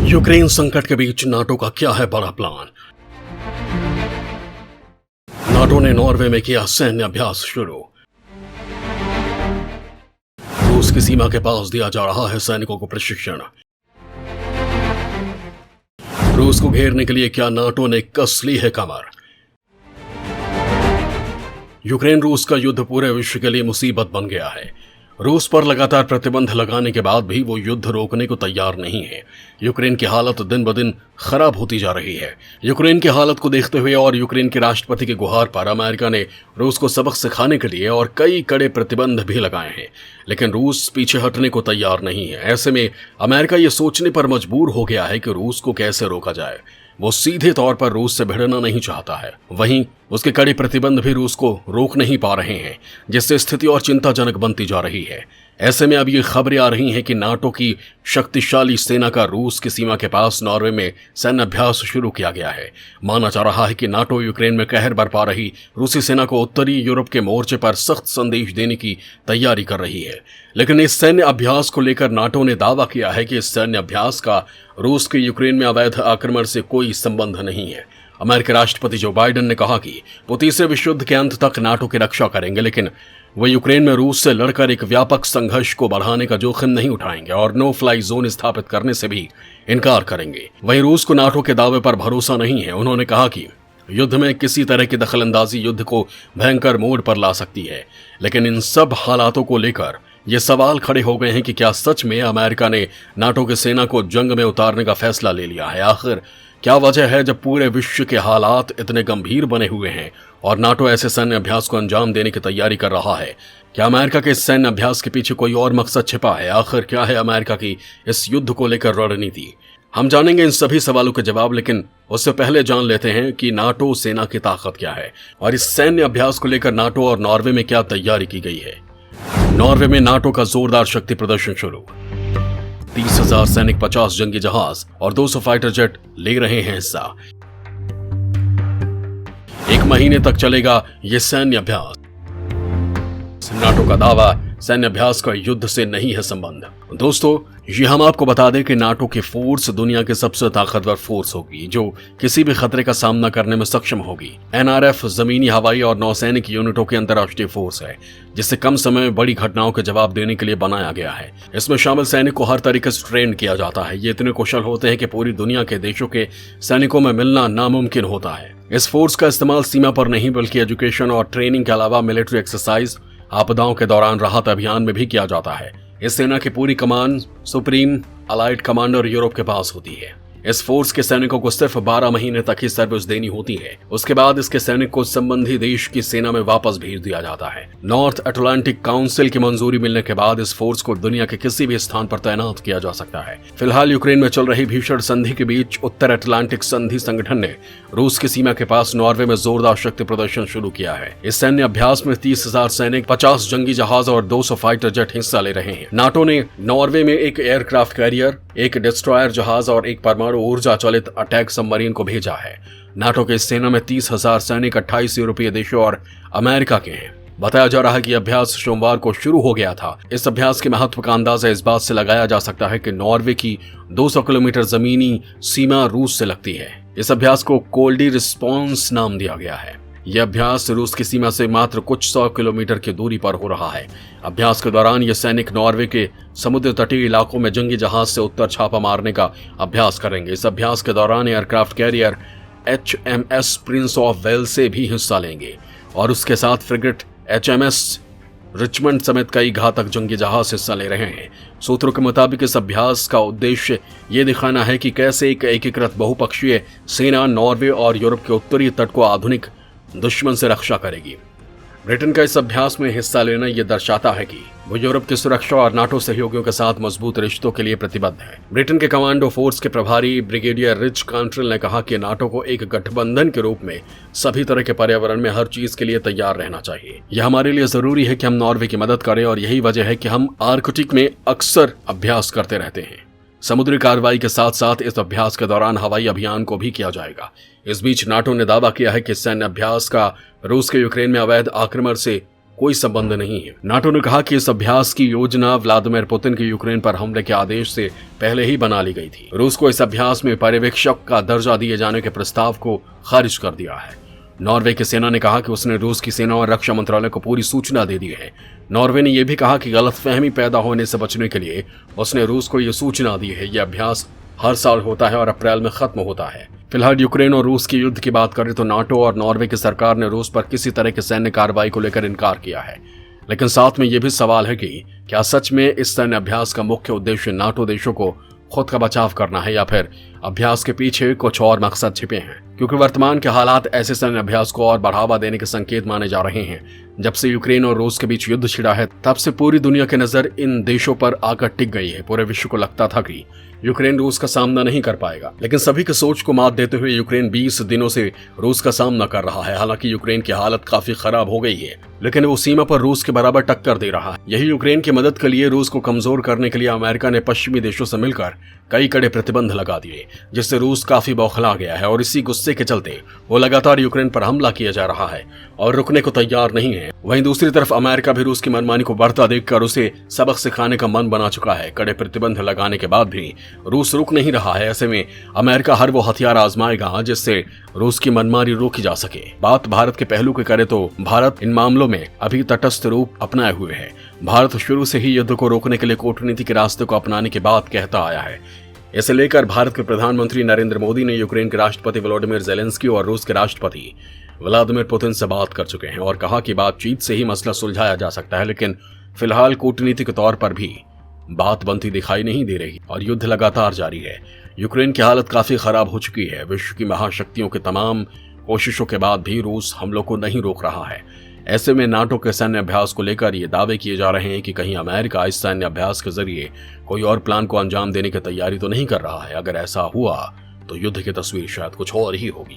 Ukraine संकट के बीच NATO का क्या है बड़ा प्लान। नाटो ने नॉर्वे में किया सैन्य अभ्यास शुरू। रूस की सीमा के पास दिया जा रहा है सैनिकों को प्रशिक्षण। रूस को घेरने के लिए क्या नाटो ने कस ली है कमर। यूक्रेन रूस का युद्ध पूरे विश्व के लिए मुसीबत बन गया है। रूस पर लगातार प्रतिबंध लगाने के बाद भी वो युद्ध रोकने को तैयार नहीं है। यूक्रेन की हालत दिन ब दिन खराब होती जा रही है। यूक्रेन की हालत को देखते हुए और यूक्रेन के राष्ट्रपति की गुहार पर अमेरिका ने रूस को सबक सिखाने के लिए और कई कड़े प्रतिबंध भी लगाए हैं, लेकिन रूस पीछे हटने को तैयार नहीं है। ऐसे में अमेरिका ये सोचने पर मजबूर हो गया है कि रूस को कैसे रोका जाए। वो सीधे तौर पर रूस से भिड़ना नहीं चाहता है, वहीं उसके कड़े प्रतिबंध भी रूस को रोक नहीं पा रहे हैं, जिससे स्थिति और चिंताजनक बनती जा रही है। ऐसे में अब ये खबरें आ रही हैं कि नाटो की शक्तिशाली सेना का रूस की सीमा के पास नॉर्वे में सैन्य अभ्यास शुरू किया गया है। माना जा रहा है कि नाटो यूक्रेन में कहर बरपा रही रूसी सेना को उत्तरी यूरोप के मोर्चे पर सख्त संदेश देने की तैयारी कर रही है। लेकिन इस सैन्य अभ्यास को लेकर नाटो ने दावा किया है कि इस सैन्य अभ्यास का रूस के यूक्रेन में अवैध आक्रमण से कोई संबंध नहीं है। अमेरिकी राष्ट्रपति जो बाइडेन ने कहा कि वो तीसरे विश्व युद्ध के अंत तक नाटो की रक्षा करेंगे, लेकिन वे यूक्रेन में रूस से लड़कर एक व्यापक संघर्ष को बढ़ाने का जोखिम नहीं उठाएंगे और नो फ्लाई जोन स्थापित करने से भी इनकार करेंगे। वहीं रूस को नाटो के दावे पर भरोसा नहीं है। उन्होंने कहा कि युद्ध में किसी तरह की दखलंदाजी युद्ध को भयंकर मोड़ पर ला सकती है, लेकिन इन सब हालातों को लेकर ये सवाल खड़े हो गए हैं कि क्या सच में अमेरिका ने नाटो की सेना को जंग में उतारने का फैसला ले लिया है। आखिर क्या वजह है जब पूरे विश्व के हालात इतने गंभीर बने हुए हैं और नाटो ऐसे सैन्य अभ्यास को अंजाम देने की तैयारी कर रहा है। क्या अमेरिका के इस सैन्य अभ्यास के पीछे कोई और मकसद छिपा है। आखिर क्या है अमेरिका की इस युद्ध को लेकर रणनीति। हम जानेंगे इन सभी सवालों के जवाब, लेकिन उससे पहले जान लेते हैं कि नाटो सेना की ताकत क्या है और इस सैन्य अभ्यास को लेकर नाटो और नॉर्वे में क्या तैयारी की गई है। नॉर्वे में नाटो का जोरदार शक्ति प्रदर्शन शुरू। 30,000 सैनिक, 50 जंगी जहाज और 200 फाइटर जेट ले रहे हैं हिस्सा। 1 महीने तक चलेगा ये सैन्य अभ्यास। नाटो का दावा, सैन्य अभ्यास का युद्ध से नहीं है संबंध। दोस्तों, ये हम आपको बता दें कि नाटो की फोर्स दुनिया की सबसे ताकतवर फोर्स होगी, जो किसी भी खतरे का सामना करने में सक्षम होगी। एनआरएफ जमीनी, हवाई और नौसैनिक यूनिटों की अंतर्राष्ट्रीय फोर्स है, जिसे कम समय में बड़ी घटनाओं के जवाब देने के लिए बनाया गया है। इसमें शामिल सैनिक को हर तरीके से ट्रेन किया जाता है। ये इतने कुशल होते हैं कि पूरी दुनिया के देशों के सैनिकों में मिलना नामुमकिन होता है। इस फोर्स का इस्तेमाल सीमा पर नहीं बल्कि एजुकेशन और ट्रेनिंग के अलावा मिलिट्री एक्सरसाइज, आपदाओं के दौरान राहत अभियान में भी किया जाता है। इस सेना की पूरी कमान सुप्रीम अलाइड कमांडर यूरोप के पास होती है। इस फोर्स के सैनिकों को सिर्फ 12 महीने तक ही सर्विस देनी होती है। उसके बाद इसके सैनिक को संबंधी देश की सेना में वापस भेज दिया जाता है। नॉर्थ अटलांटिक काउंसिल की मंजूरी मिलने के बाद इस फोर्स को दुनिया के किसी भी स्थान पर तैनात किया जा सकता है। फिलहाल यूक्रेन में चल रही भीषण संधि के बीच उत्तर अटलांटिक संधि संगठन ने रूस की सीमा के पास नॉर्वे में जोरदार शक्ति प्रदर्शन शुरू किया है। इस सैन्य अभ्यास में 30,000 सैनिक, 50 जंगी जहाज और 200 फाइटर जेट हिस्सा ले रहे हैं। नाटो ने नॉर्वे में एक एयरक्राफ्ट कैरियर, एक डिस्ट्रॉयर जहाज और एक परमाणु ऊर्जा चालित अटैक सबमरीन को भेजा है। नाटो के सेना में 30,000 सैनिक 28 यूरोपीय देशों और अमेरिका के हैं। बताया जा रहा है कि अभ्यास सोमवार को शुरू हो गया था। इस अभ्यास के महत्व का अंदाजा इस बात से लगाया जा सकता है कि नॉर्वे की 200 किलोमीटर जमीनी सीमा रूस से लगती है। इस अभ्यास को कोल्डी रिस्पॉन्स नाम दिया गया है। यह अभ्यास रूस की सीमा से मात्र कुछ 100 किलोमीटर की दूरी पर हो रहा है। अभ्यास के दौरान ये सैनिक नॉर्वे के समुद्र तटीय इलाकों में जंगी जहाज से उत्तर छापा मारने का अभ्यास करेंगे। इस अभ्यास के दौरान aircraft carrier HMS prince of Wales से भी हिस्सा लेंगे और उसके साथ फ्रिगेट HMS रिचमंड समेत कई घातक जंगी जहाज हिस्सा ले रहे हैं। सूत्रों के मुताबिक इस अभ्यास का उद्देश्य ये दिखाना है कि कैसे एक एकीकृत बहुपक्षीय सेना नॉर्वे और यूरोप के उत्तरी तट को आधुनिक दुश्मन से रक्षा करेगी। ब्रिटेन का इस अभ्यास में हिस्सा लेना यह दर्शाता है कि वो यूरोप की सुरक्षा और नाटो सहयोगियों के साथ मजबूत रिश्तों के लिए प्रतिबद्ध है। ब्रिटेन के कमांडो फोर्स के प्रभारी ब्रिगेडियर रिच कांट्रेल ने कहा कि नाटो को एक गठबंधन के रूप में सभी तरह के पर्यावरण में हर चीज के लिए तैयार रहना चाहिए। यह हमारे लिए जरूरी है कि हम नॉर्वे की मदद करें और यही वजह है कि हम आर्कटिक में अक्सर अभ्यास करते रहते हैं। समुद्री कार्रवाई के साथ साथ इस अभ्यास के दौरान हवाई अभियान को भी किया जाएगा। इस बीच नाटो ने दावा किया है कि सैन्य अभ्यास का रूस के यूक्रेन में अवैध आक्रमण से कोई संबंध नहीं है। नाटो ने कहा कि इस अभ्यास की योजना व्लादिमीर पुतिन के यूक्रेन पर हमले के आदेश से पहले ही बना ली गई थी। रूस को इस अभ्यास में पर्यवेक्षक का दर्जा दिए जाने के प्रस्ताव को खारिज कर दिया है। नॉर्वे की सेना ने कहा कि उसने रूस की सेना और रक्षा मंत्रालय को पूरी सूचना दे दी है। नॉर्वे ने यह भी कहा कि गलतफहमी पैदा होने से बचने के लिए उसने रूस को यह सूचना दी है। यह अभ्यास हर साल होता है और अप्रैल में खत्म होता है। फिलहाल यूक्रेन और रूस के युद्ध की बात करें तो नाटो और नॉर्वे की सरकार ने रूस पर किसी तरह की सैन्य कार्रवाई को लेकर इनकार किया है। लेकिन साथ में यह भी सवाल है कि क्या सच में इस सैन्य अभ्यास का मुख्य उद्देश्य नाटो देशों को खुद का बचाव करना है या फिर अभ्यास के पीछे कुछ और मकसद छिपे हैं। क्योंकि वर्तमान के हालात ऐसे सैन्य अभ्यास को और बढ़ावा देने के संकेत माने जा रहे हैं। जब से यूक्रेन और रूस के बीच युद्ध छिड़ा है तब से पूरी दुनिया की नजर इन देशों पर आकर टिक गई है। पूरे विश्व को लगता था कि यूक्रेन रूस का सामना नहीं कर पाएगा, लेकिन सभी की सोच को मात देते हुए यूक्रेन 20 दिनों से रूस का सामना कर रहा है। हालांकि यूक्रेन की हालत काफी खराब हो गई है, लेकिन वो सीमा पर रूस के बराबर टक्कर दे रहा है। यही यूक्रेन की मदद के लिए रूस को कमजोर करने के लिए अमेरिका ने पश्चिमी देशों से मिलकर कई कड़े प्रतिबंध लगा दिए, जिससे रूस काफी बौखला गया है और इसी गुस्से के चलते वो लगातार यूक्रेन पर हमला किया जा रहा है और रुकने को तैयार नहीं है। वहीं दूसरी तरफ अमेरिका भी रूस की मनमानी को बढ़ता देखकर उसे सबक सिखाने का मन बना चुका है। कड़े प्रतिबंध लगाने के बाद भी रूस रुक नहीं रहा है। ऐसे में अमेरिका हर वो हथियार आजमाएगा जिससे रूस की मनमानी रोकी जा सके। बात भारत के पहलू की करे तो भारत इन मामलों में अभी तटस्थ रूप अपनाए हुए है। भारत शुरू से ही युद्ध को रोकने के लिए कूटनीति के रास्ते को अपनाने की बात कहता आया है। इसे लेकर भारत के प्रधानमंत्री नरेंद्र मोदी ने यूक्रेन के राष्ट्रपति वोलोडिमिर जेलेंस्की और रूस के राष्ट्रपति व्लादिमीर पुतिन से बात कर चुके हैं और कहा कि बातचीत से ही मसला सुलझाया जा सकता है। लेकिन फिलहाल कूटनीति के तौर पर भी बात बनती दिखाई नहीं दे रही और युद्ध लगातार जारी है। यूक्रेन की हालत काफी खराब हो चुकी है। विश्व की महाशक्तियों के तमाम कोशिशों के बाद भी रूस हमलों को नहीं रोक रहा है। ऐसे में नाटो के सैन्य अभ्यास को लेकर ये दावे किए जा रहे हैं कि कहीं अमेरिका इस सैन्य अभ्यास के जरिए कोई और प्लान को अंजाम देने की तैयारी तो नहीं कर रहा है। अगर ऐसा हुआ तो युद्ध की तस्वीर शायद कुछ और ही होगी।